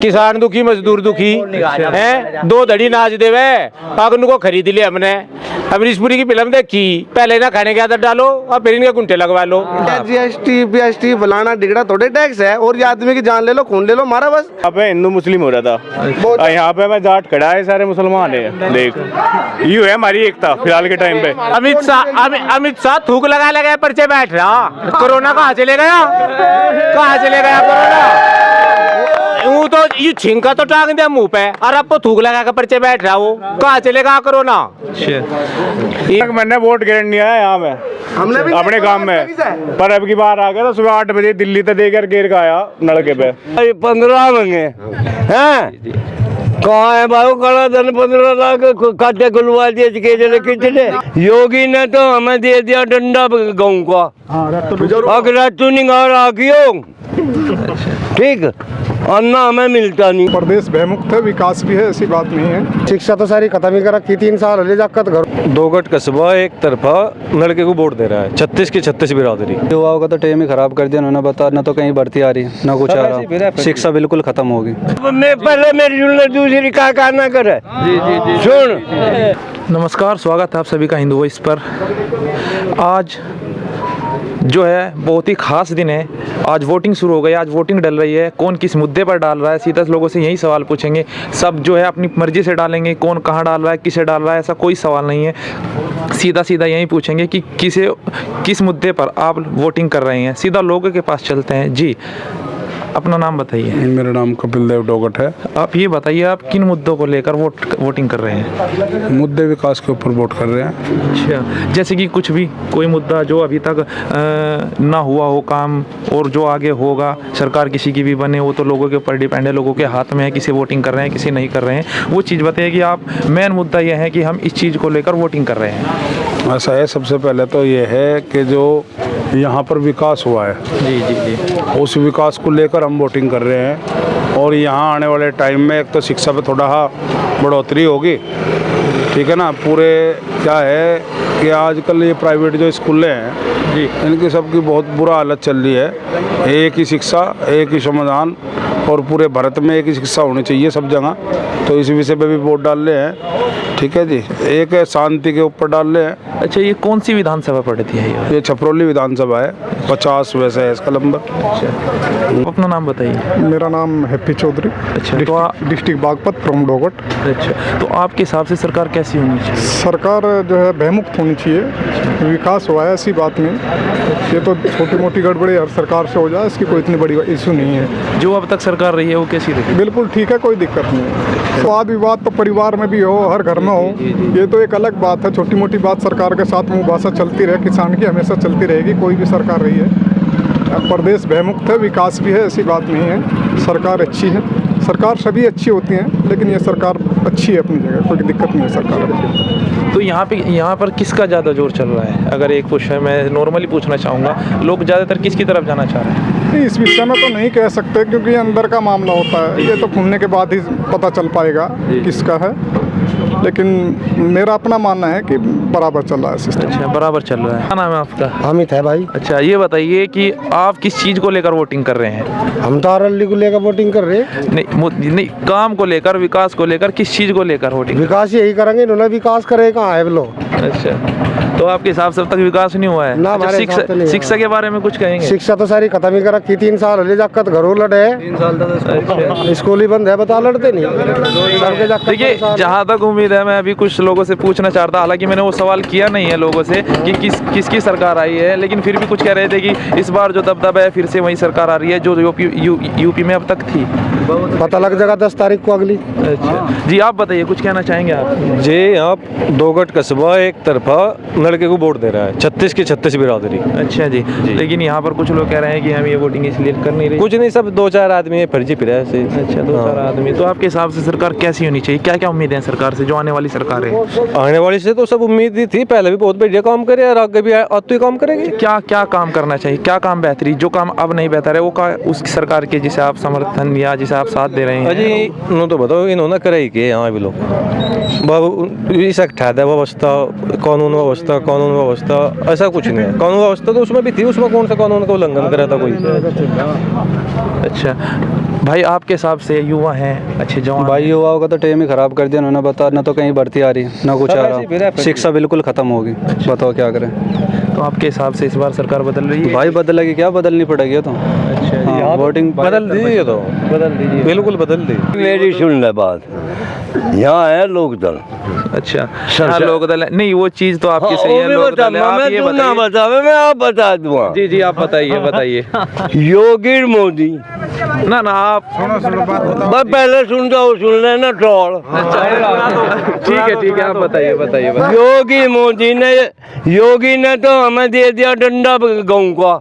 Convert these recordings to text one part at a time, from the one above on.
किसान दुखी मजदूर दुखी हैं। दो धड़ी नाच देवे अगन को खरीद लिया हमने। अमरीशपुरी की फिल्म देखी, पहले ना खाने की आदत डालो और फिर इनके गुंटे लगवा लो। जीएसटी बीएसटी फलाना डिगड़ा थोड़े टैक्स है और ये आदमी की जान ले लो खून ले लो मारा बस। यहाँ पे हिंदू मुस्लिम हो रहा था, यहाँ पे मैं जाट खड़ा है, सारे मुसलमान है। देख यू है हमारी एकता फिलहाल के टाइम पे। अमित शाह थूक लगा पर्चे बैठ रहा। कोरोना कहाँ चले गया, कहाँ चले गया कोरोना? वो तो ये छिंका तो टांग दिया मुंह पे और अब तो थूक लगा कर पर्चे बैठ रहा। वो कहाँ चलेगा कोरोना? मैंने वोट गिरन नहीं आया यहाँ में, हमने भी अपने गांव में, पर अब की बार आ गया तो सुबह 8 बजे दिल्ली तक देकर गिर का आया नलके पे। 15 मंगे हैं कहाँ है भाई? कड़ा धन 15 लाख खाते खुलवा दिए कितने। योगी ने तो हमें दे दिया डंडा गाँव का, अगर तू निगाह रखियो ठीक, अन्ना हमें मिलता नहीं। प्रदेश भयमुक्त है, विकास भी है, ऐसी बात नहीं है। शिक्षा तो सारी खत्म ही कर रखी, 3 साल ले जाकर घर। दो गट कस्बा एक तरफा लड़के को वोट दे रहा है, 36 की 36 बिरादरी। युवाओं का तो टेम ही खराब कर दिया उन्होंने। बता ना तो कहीं भर्ती आ रही है ना कुछ आ रहा, शिक्षा बिल्कुल खत्म होगी। मैं पहले मेरी दूसरी का ना करे। जी सुन। नमस्कार, स्वागत है आप सभी का हिंदू वॉइस पर। आज जो है बहुत ही खास दिन है। आज वोटिंग शुरू हो गई, आज वोटिंग डल रही है। कौन किस मुद्दे पर डाल रहा है, सीधा लोगों से यही सवाल पूछेंगे। सब जो है अपनी मर्जी से डालेंगे, कौन कहाँ डाल रहा है, किसे डाल रहा है, ऐसा कोई सवाल नहीं है। सीधा सीधा यही पूछेंगे कि किस मुद्दे पर आप वोटिंग कर रहे हैं। सीधा लोगों के पास चलते हैं। जी अपना नाम बताइए। मेरा नाम कपिल देव डोगट है। आप ये बताइए, आप किन मुद्दों को लेकर वोटिंग कर रहे हैं? मुद्दे विकास के ऊपर वोट कर रहे हैं। अच्छा, जैसे कि कुछ भी कोई मुद्दा जो अभी तक ना हुआ हो काम, और जो आगे होगा, सरकार किसी की भी बने, वो तो लोगों के ऊपर डिपेंड है, लोगों के हाथ में है, किसी वोटिंग कर रहे हैं किसी नहीं कर रहे हैं। वो चीज़ बताइए कि आप मेन मुद्दा ये है कि हम इस चीज़ को लेकर वोटिंग कर रहे हैं। ऐसा है, सबसे पहले तो ये है कि जो यहाँ पर विकास हुआ है, जी जी जी, उस विकास को लेकर हम वोटिंग कर रहे हैं। और यहाँ आने वाले टाइम में एक तो शिक्षा पे थोड़ा बढ़ोतरी होगी, ठीक है ना। पूरे क्या है कि आजकल ये प्राइवेट जो स्कूलें हैं जी, इनकी सबकी बहुत बुरा हालत चल रही है। एक ही शिक्षा, एक ही समाधान, और पूरे भारत में एक ही शिक्षा होनी चाहिए सब जगह। तो इस विषय पे भी वोट डाल रहे हैं, ठीक है जी। एक है शांति के ऊपर डाल रहे हैं। अच्छा, ये कौन सी विधानसभा पड़ती है? ये छपरौली विधानसभा है, 50 वैसे है इसका नंबर। अच्छा, अपना नाम बताइए। मेरा नाम हैप्पी चौधरी। अच्छा, तो डिस्ट्रिक्ट बागपत फ्रॉम डोगट। अच्छा, तो आपके हिसाब से सरकार कैसी होनी चाहिए? सरकार जो है भयमुक्त होनी चाहिए। विकास हुआ है, ऐसी बात नहीं। ये तो छोटी मोटी गड़बड़ी हर सरकार से हो जाए, इसकी कोई इतनी बड़ी इशू नहीं है। जो अब तक सरकार रही है वो कैसी रही? बिल्कुल ठीक है, कोई दिक्कत नहीं है। वाद विवाद तो परिवार में भी हो, हर घर में हो, ये तो एक अलग बात है। छोटी मोटी बात सरकार के साथ मुबासा चलती रहे, किसान की हमेशा चलती रहेगी, कोई भी सरकार रही है। प्रदेश भयमुक्त है, विकास भी है, ऐसी बात नहीं है। सरकार अच्छी है, सरकार सभी अच्छी होती हैं, लेकिन ये सरकार अच्छी है अपनी जगह, कोई दिक्कत नहीं है सरकार। तो यहाँ पर किसका ज़्यादा जोर चल रहा है? अगर एक क्वेश्चन मैं नॉर्मली पूछना चाहूँगा, लोग ज़्यादातर किसकी तरफ जाना चाह रहे हैं? नहीं, इस विषय में तो नहीं कह सकते, क्योंकि ये अंदर का मामला होता है। ये तो खुलने के बाद ही पता चल पाएगा किसका है, लेकिन मेरा अपना मानना है कि बराबर चल रहा है सिस्टम। अच्छा, बराबर चल रहा है। क्या नाम है आपका? अमित है भाई। अच्छा, ये बताइए कि आप किस चीज़ को लेकर वोटिंग कर रहे हैं? हम तो आरएलडी को लेकर वोटिंग कर रहे हैं। नहीं, काम को लेकर, विकास को लेकर, किस चीज़ को लेकर वोटिंग? विकास यही करेंगे, इन्होंने विकास करे कहाँ है बोलो। अच्छा, तो आपके हिसाब से अब तक विकास नहीं हुआ है? ना, अच्छा, हमारे हिसाब से नहीं शिक्षा के बारे में कुछ कहेंगे? शिक्षा तो सारी खत्म ही कर रखी, 3 साल ले जाकर घरों लड़े। 3 साल तक स्कूल ही बंद है, बता लड़ते नहीं। देखिए, जहाँ तक उम्मीद है, मैं अभी कुछ लोगों से पूछना चाहता, हालांकि मैंने वो सवाल किया नहीं है लोगों से कि किसकी सरकार आई है, लेकिन फिर भी कुछ कह रहे थे कि इस बार जो दबदबा है, फिर से वही सरकार आ रही है जो यूपी में अब तक थी। पता लग जाएगा 10 तारीख को अगली। अच्छा जी, आप बताइए, कुछ कहना चाहेंगे आप? जी, आप दो गट कस्बा एक तरफा लड़के को वोट दे रहा है, 36 की 36 बिरादरी। अच्छा जी, लेकिन यहाँ पर कुछ लोग कह रहे हैं कि हम ये वोटिंग इसलिए कर नहीं रहे। कुछ नहीं, सब 2-4 आदमी फर्जी फिर ऐसे। अच्छा, 2-4 आदमी। तो आपके हिसाब से सरकार कैसी होनी चाहिए? क्या क्या उम्मीदें हैं सरकार से, जो आने वाली सरकार है? आने वाली से तो सब उम्मीद ही थी, पहले भी बहुत बढ़िया काम करे और आगे भी अब तो काम करेगी। क्या क्या काम करना चाहिए, क्या काम बेहतरी, जो काम अब नहीं बेहतर है, वो उस सरकार के जिसे आप समर्थन या जिसे आप साथ दे रहे हैं? अजी, तो बताओ, इन्होंने करे ही के यहाँ भी लोग इकट्ठा व्यवस्था, कानून व्यवस्था ऐसा कुछ नहीं है। कानून व्यवस्था तो उसमें भी थी, उसमें कौन सा कानून का उल्लंघन करा था कोई? अच्छा भाई, आपके हिसाब से युवा हैं अच्छे जवान? भाई युवाओं का तो टाइम ही खराब कर दिया उन्होंने। बता, ना तो कहीं भर्ती आ रही ना कुछ आ रहा, शिक्षा बिल्कुल खत्म होगी। बताओ क्या करें? तो आपके हिसाब से इस बार सरकार बदल रही है? भाई बदलेगी क्या, बदलनी पड़ेगी ये तो। अच्छा, हाँ, वोटिंग बदल दीजिए, तो बदल दीजिए। बिल्कुल बदल दीजिए। मेरी सुन ले बात, यहाँ है लोकदल। अच्छा, हाँ, लोकदल है। नहीं, वो चीज तो आपकी सही है, मैं लोकदल है। आप ये ना बताइए। बतावे, मैं आप बता दूंगा। जी जी, आप बताइए बताइए। योगी मोदी, ना ना, आप बस पहले सुन जाओ, सुन लेना ट्रोल। ठीक है, आप बताइए बताइए। योगी ने तो हमें दे दिया डंडा गाँव का।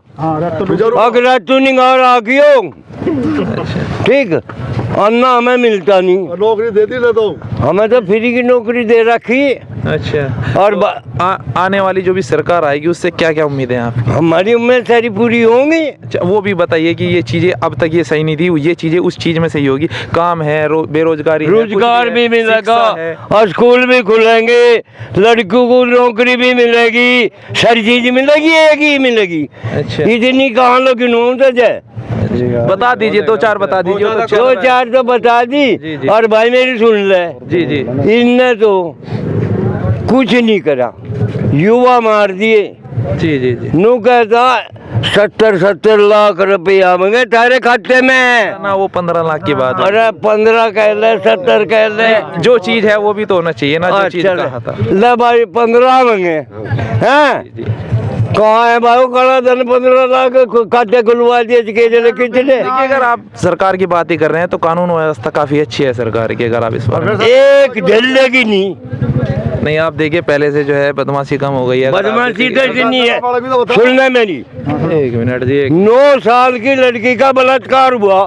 अगर तू निगाह रखियो, ठीक, अन्ना हमें मिलता नहीं, नौकरी दे दी ना तो हमें तो फ्री की नौकरी दे रखी। अच्छा, और आने वाली जो भी सरकार आएगी उससे क्या क्या उम्मीदें हैं आपकी? हमारी उम्मीद सारी पूरी होंगी। अच्छा, वो भी बताइए कि ये चीजें अब तक ये सही नहीं थी, ये चीजें उस चीज में सही होगी। काम है, बेरोजगारी है, रोजगार भी मिलेगा शिक्षा है। और स्कूल भी खुलेंगे, लड़कों को नौकरी भी मिलेगी, सारी चीज मिलेगी, एक ही मिलेगी। अच्छा, इतनी कहाँ लोग जाए, बता दीजिए, दो चार बता दीजिए। दो चार तो बता जी, दी। जी। और भाई मेरी सुन ले, जी जी, इनने तो कुछ नहीं करा, युवा मार दिए। जी जी जी। नू कहता 70 लाख रुपया मंगे तारे खाते में। ना, वो 15 लाख की बात है। अरे 15 कह ले, 70 कह ले, जो चीज है वो भी तो होना चाहिए ना, जो चीज कहा था। ले भाई 15 मंगे हैं, कहाँ है भाई कड़ा धन 15 लाख खाते खुलवा दिए कितने? देखिए, अगर आप सरकार की बात ही कर रहे हैं तो कानून व्यवस्था काफी अच्छी है सरकार की। अगर आप इस बार एक ढिल्ले की नहीं, नहीं, आप देखिए पहले से जो है बदमाशी कम हो गई है। बदमाशी तो नहीं है। सुनना मेरी, एक मिनट जी, 9 साल की लड़की का बलात्कार हुआ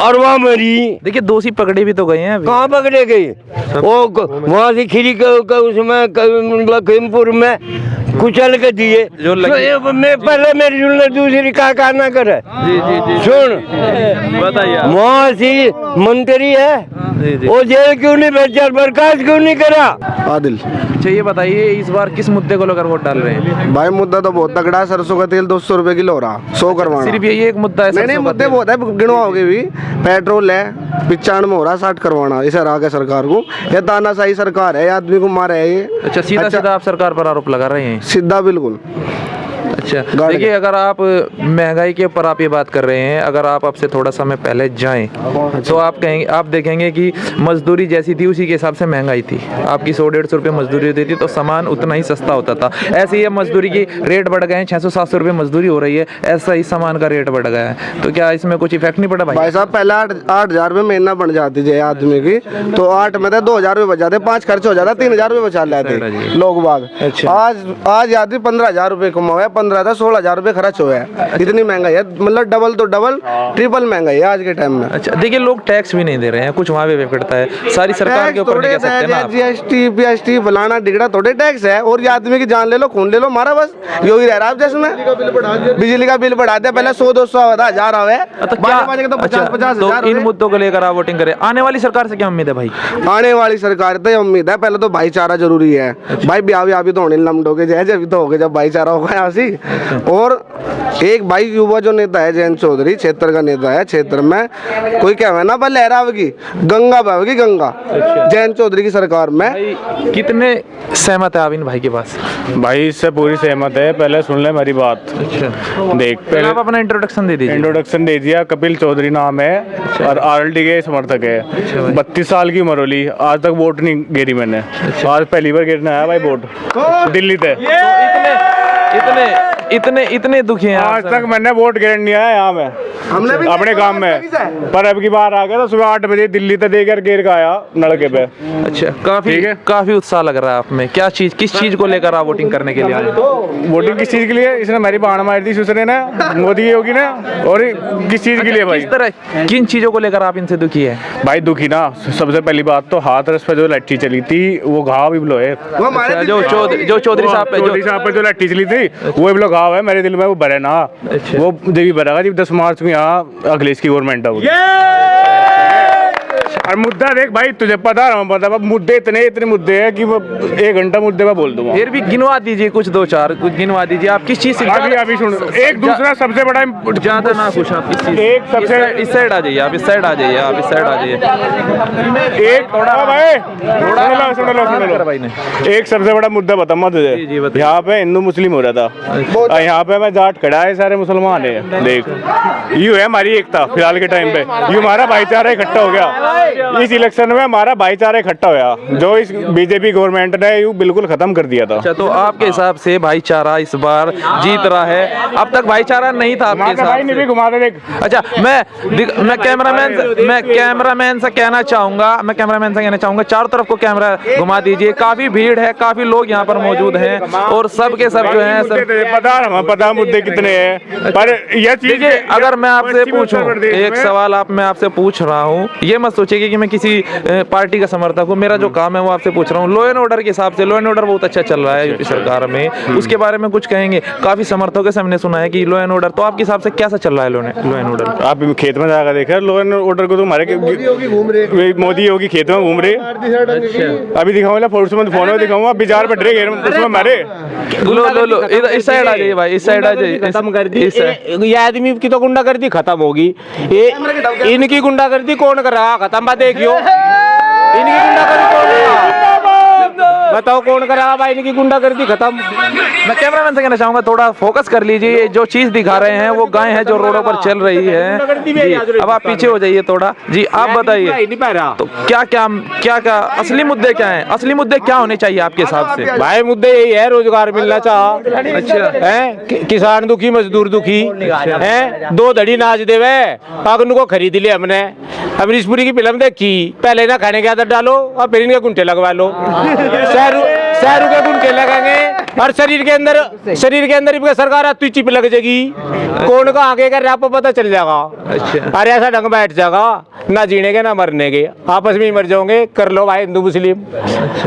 और वहाँ मरी। देखिए दोषी पकड़े भी तो गए हैं अभी। कहाँ पकड़े गए? वो वहाँ से खिरी उसमें लखीमपुर में कुचल के दिए। जो मैं पहले मेरी दूसरी का ना करे। जी जी जी, सुन बताइए। वहाँ से मंत्री है, जी जी। वो जेल क्यों नहीं भेजा, बर्खास्त क्यों नहीं करा? आदिल अच्छा, ये बताइए इस बार किस मुद्दे को लेकर वोट डाल रहे हैं? भाई मुद्दा तो बहुत तगड़ा है। सरसों का तेल 200 रुपए किलो हो रहा, 100 करवाना। सिर्फ ये एक मुद्दा है? नहीं, मुद्दे बहुत है, गिनवाओगे भी। पेट्रोल है 95 हो रहा, 60 करवाना। इसे राग है सरकार को, ये तानाशाही सरकार है, आदमी को मारा है ये। अच्छा, सीधा आप सरकार पर आरोप लगा रहे हैं? सीधा बिल्कुल। अच्छा, देखिए, अगर आप महंगाई के ऊपर आप ये बात कर रहे हैं, अगर आप अब से थोड़ा समय पहले जाएं तो आप कहेंगे, आप देखेंगे कि मजदूरी जैसी थी उसी के हिसाब से महंगाई थी। आपकी 100-150 रुपये मजदूरी होती थी तो सामान उतना ही सस्ता होता था। ऐसे ही मजदूरी की रेट बढ़ गए हैं, 600-700 रुपये मजदूरी हो रही है, ऐसा ही सामान का रेट बढ़ गया है। तो क्या इसमें कुछ इफेक्ट नहीं पड़ा भाई साहब? पहले 8,000 रुपये महीना बन जाती है आदमी की, तो 8 में तो 2,000 रुपये बच जाते, 5 खर्च हो जाता, 3,000 रुपये बचा लेते लोग बाग। आज आदमी 15,000 रुपये कमाया, 15 था 16,000 रुपये खर्च हुआ है। इतनी महंगाई है, मतलब डबल तो डबल, ट्रिपल महंगाई है आज के टाइम में। अच्छा, देखिए लोग टैक्स भी नहीं दे रहे हैं, कुछ वहाँ पे पड़ता है, सारी सरकार के ऊपर नहीं कह सकते ना आप। GST PST फलाना डिगड़ा थोड़े टैक्स है, और ये आदमी की जान ले लो, खून ले लो, मारा बस योगी रह रहा है जिसमें। बिजली का बिल बढ़ा दिया, पहले 100-200 हजार आवे, तो 50-50 हजार। इन मुद्दों को लेकर आप वोटिंग करें। आने वाली सरकार से क्या उम्मीद है भाई? आने वाली सरकार तो उम्मीद है, पहले तो भाईचारा जरूरी है। भाई ब्याह भी तो होने लमडोगे जैसे अभी तो हो गए, जब भाईचारा होगा यहाँ से। और एक भाई युवा जो नेता है जयंत चौधरी, क्षेत्र का नेता है, क्षेत्र में कोई क्या है ना, पर लहरावेगी गंगा बहेगी गंगा जयंत चौधरी की सरकार में। कितने सहमत है आप इन भाई के पास? भाई इससे पूरी सहमत है। पहले सुन ले मेरी बात। अच्छा, देख, पहले आप अपना इंट्रोडक्शन दे दीजिए। इंट्रोडक्शन दे दिया। कपिल चौधरी नाम है और RLD के समर्थक है। 32 साल की उम्र होली, आज तक वोट नहीं गिरी मैंने। आज पहली बार गिरने आया भाई वोट दिल्ली से। इतने दुखी हैं आज तक मैंने वोट गिरने नहीं आया यहाँ में, हमने भी अपने गांव में। पर अब की बार आ गया तो सुबह 8 बजे दिल्ली तक देकर गिर के आया नलके पे। अच्छा, काफी उत्साह लग रहा है आप में। क्या चीज, किस चीज को लेकर आप वोटिंग करने के लिए आए? वोटिंग किस चीज के लिए? इसने मेरी बाण मार दी सुसरे ने, मोदी योगी ने। और किस चीज के लिए भाई? किस तरह, किन चीजों को लेकर आप इनसे दुखी है? भाई दुखी ना, सबसे पहली बात तो हाथ रस पे जो लट्ठी चली थी वो घाव भी ब्लो है। जो चौधरी साहब पे जो लट्ठी चली थी वो ब्लो घाव है मेरे दिल में, वो भरे ना। वो देवी भरेगा जब 10 मार्च में यहाँ अखिलेश की गवर्नमेंट होगी। और मुद्दा देख भाई, तुझे पता रहा मुद्दे इतने मुद्दे हैं कि मैं 1 घंटा मुद्दे में बोल दूंगा। फिर भी गिनवा दीजिए कुछ 2-4 कुछ गिनवा दीजिए। आप किस चीज से अभी सुन, एक दूसरा सबसे बड़ा ज्यादा ना कुछ आप किस चीज एक सबसे इस साइड आ जाइए, आप इस साइड आ जाइए, आप इस साइड आ जाइए। एक थोड़ा भाई सुन लो भाई ने एक सबसे बड़ा मुद्दा बताऊंगा जी, तुझे। बताइए। यहाँ पे हिंदू मुस्लिम हो रहा था और यहाँ पे मैं जाट खड़ा है, सारे मुसलमान है। देख यू है हमारी एकता फिलहाल के टाइम पे, यू हमारा भाईचारा इकट्ठा हो गया। इस इलेक्शन में हमारा भाईचारा इकट्ठा होया, जो इस बीजेपी गवर्नमेंट ने यू बिल्कुल खत्म कर दिया था। अच्छा, तो आपके हिसाब से भाईचारा इस बार जीत रहा है? अब तक भाईचारा नहीं था आपके हिसाब से? घुमा दे देख। अच्छा, मैं कैमरामैन से कहना चाहूंगा चारों तरफ को कैमरा घुमा दीजिए। काफी भीड़ है, काफी लोग यहाँ पर मौजूद हैं और सब के सब जो है पता मुद्दे कितने हैं, पर यह चीज देखिए, अगर मैं आपसे पूछूं एक सवाल, मैं आपसे पूछ रहा हूं, ये मत सोचिए कि मैं किसी पार्टी का समर्थक हूं। मेरा जो काम है वो आपसे पूछ रहा हूं। लॉ एंड ऑर्डर के हिसाब से लॉ एंड ऑर्डर बहुत अच्छा चल रहा है यूपी सरकार में, उसके बारे में कुछ कहेंगे? काफी समर्थकों से हमने सुना है कि लॉ एंड ऑर्डर, तो आपके हिसाब से कैसा चल रहा है लॉ एंड ऑर्डर? आप खेत में जाकर देखा लॉ एंड ऑर्डर को? तो हमारे मोदी योगी खेत में घूम रहे। अभी दिखाऊंगा फोन में दिखाऊंगा, बिजार बैठ रहे उसमें हमारे। लो इस साइड आ जाइए भाई, इस साइड आ जाइए। खत्म कर दी ये आदमी की तो गुंडागर्दी खत्म होगी। ये इनकी गुंडागर्दी कौन कर रहा? खत्म बात देखियो, इनकी गुंडागर्दी कौन कर रहा? बताओ कौन कर रहा भाई इनकी गुंडागर्दी खत्म? मैं कैमरामैन से कहना चाहूंगा थोड़ा फोकस कर लीजिए। जो चीज दिखा रहे हैं वो गाय है जो रोडों पर चल रही है जी। अब आप पीछे हो जाइए थोड़ा जी। आप बताइए तो क्या असली मुद्दे क्या हैं? असली मुद्दे क्या होने चाहिए आपके हिसाब से? भाई मुद्दे यही है, रोजगार मिलना चाह। अच्छा है, किसान दुखी मजदूर दुखी है। 2 धड़ी नाच देवे अगन को खरीद लिया हमने। अमरीशपुरी की फिल्म देखी, पहले ना खाने की आदत डालो और फिर इनके गुंठे लगवा लो। शहरों के गुंठे लगेंगे और शरीर के अंदर इनके सरकार आती चिप लग जाएगी। कौन का आगे कर आपको पता चल जाएगा। अच्छा, अरे ऐसा ढंग बैठ जाएगा, ना जीने के ना मरने के, आपस में ही मर जाओगे। कर लो भाई हिंदू मुस्लिम।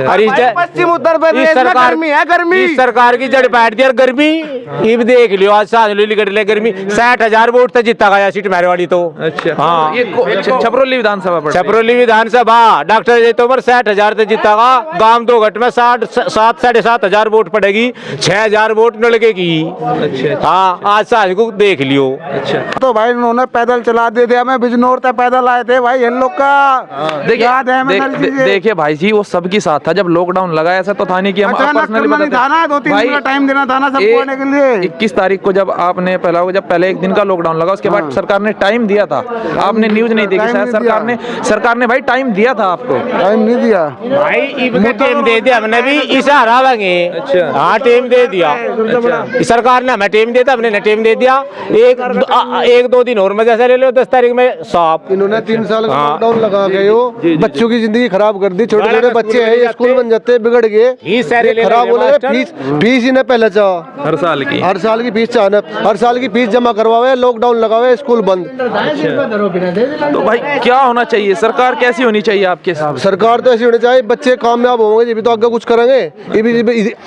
अरे पश्चिम उत्तर प्रदेश में गर्मी है, गर्मी इस सरकार की जड़ बैठ दी। गर्मी इब देख लियो, आज सांझ कट ले गर्मी। 60,000 वोट से जीता गया सीट मेहरवाड़ी तो। अच्छा हाँ, ये छपरोली विधानसभा डॉक्टर जय तोमर 60,000 से जीता गा। गांव 2 घट में 7,500 वोट पड़ेगी, 6,000 वोट नलके की। अच्छा, हाँ आज सांझ को देख लियो। अच्छा, तो भाई उन्होंने पैदल चला दे दिया। मैं बिजनौर तक पैदल आए थे भाई, इन लोग का याद है। देखिए भाई जी, वो सबके साथ था जब लॉकडाउन लगा। ऐसा तो था नहीं कि हम पर्सनली था ना, 2-3 दिन का टाइम देना था ना सबको आने के लिए। 21 तारीख को जब आपने पहले 1 दिन का लॉकडाउन लगा, उसके बाद सरकार ने टाइम दिया था। आपने न्यूज नहीं देखी शायद। सरकार ने भाई टाइम दिया था आपको? टाइम नहीं दिया भाई, टाइम दे दिया हमने भी, इसे हरावांगे। अच्छा, हाँ टाइम दे दिया। अच्छा, सरकार ने हमें टाइम दिया था, हमने टाइम दे दिया। 1-2 दिन और मजा से ले लो, 10 तारीख में साफ। इन्होंने 3 साल का लॉकडाउन लगा गए हो, बच्चों की जिंदगी खराब कर दी। छोटे छोटे बच्चे हैं, स्कूल बन जाते बिगड़ गए, खराब हो गए। फीस इन्हें पहले चाह हर साल की फीस चाहना, हर साल की फीस जमा करवावे, लॉकडाउन लगावे, स्कूल बंद। तो भाई क्या होना चाहिए? सरकार कैसी होनी चाहिए आपके हिसाब से? सरकार तो ऐसी होनी चाहिए, बच्चे कामयाब होंगे ये भी तो आगे कुछ करेंगे। ये भी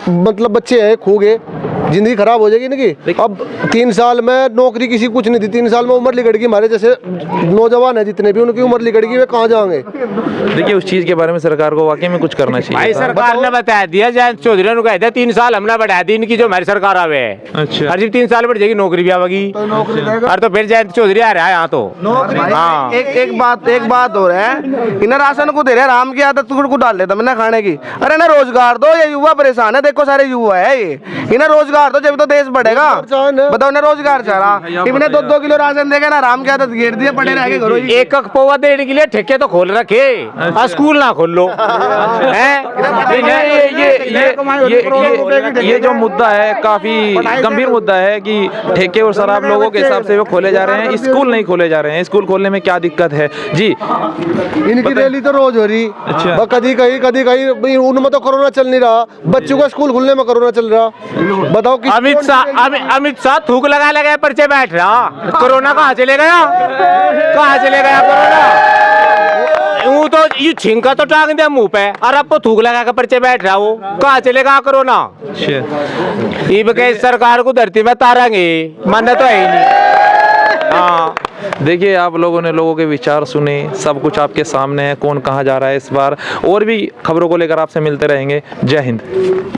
मतलब बच्चे हैं खो गए, जिंदगी खराब हो जाएगी इनकी। अब 3 साल में नौकरी किसी कुछ नहीं थी। 3 साल में उम्र लिगड़ गई। हमारे जैसे नौजवान है जितने भी, उनकी उम्र लिगड़ गई, वे कहाँ जाएंगे? देखिए, उस चीज के बारे में सरकार को वाकई में कुछ करना चाहिए। भाई सरकार ने बता दिया, जयंत चौधरी ने कहा था 3 साल हमने बढ़ा दी इनकी, जो हमारी सरकार आवे। अच्छा, हर 3 साल बढ़ जाएगी, नौकरी भी आवेगी। और तो फिर जयंत चौधरी आ रहा है यहाँ तो। हाँ, एक बात हो रहा है, इन्हें राशन को दे रहे, राम की आदत को डाल लेता मैंने खाने की। अरे ना रोजगार दो, ये युवा परेशान है। देखो सारे युवा है ये, इन्हें रोजगार दो जब तो देश बढ़ेगा। बताओ ना, रोजगार चाह रहा। इन्हें 2-2 किलो राशन देगा ना, राम की आदत घेर दिए, पड़े रह घरों। एक पौवा देने के लिए ठेके तो खोल रखे, स्कूल ना खोल लो। ये जो मुद्दा है काफी गंभीर मुद्दा है कि ठेके और शराब लोगों के हिसाब से वो खोले जा रहे हैं, स्कूल नहीं खोले जा रहे हैं। स्कूल खोलने में क्या दिक्कत है जी? इनकी रैली तो रोज हो रही। अच्छा, कभी कहीं उनमें तो कोरोना चल नहीं रहा, बच्चों का स्कूल खुलने में कोरोना चल रहा। बताओ कि अमित शाह थूक लगा पर्चे बैठ रहा। कोरोना कहाँ चले गया कोरोना? वो तो ये छिंका तो टांग दिया मुंह पे, और अब तो थूक लगा कर पर्चे बैठ रहा। वो कहाँ चलेगा कोरोना? इब के सरकार को धरती में तारेंगे, मानना तो है ही नहीं। हाँ, देखिए आप लोगों ने लोगों के विचार सुने, सब कुछ आपके सामने है, कौन कहाँ जा रहा है इस बार, और भी खबरों को लेकर आपसे मिलते रहेंगे। जय हिंद।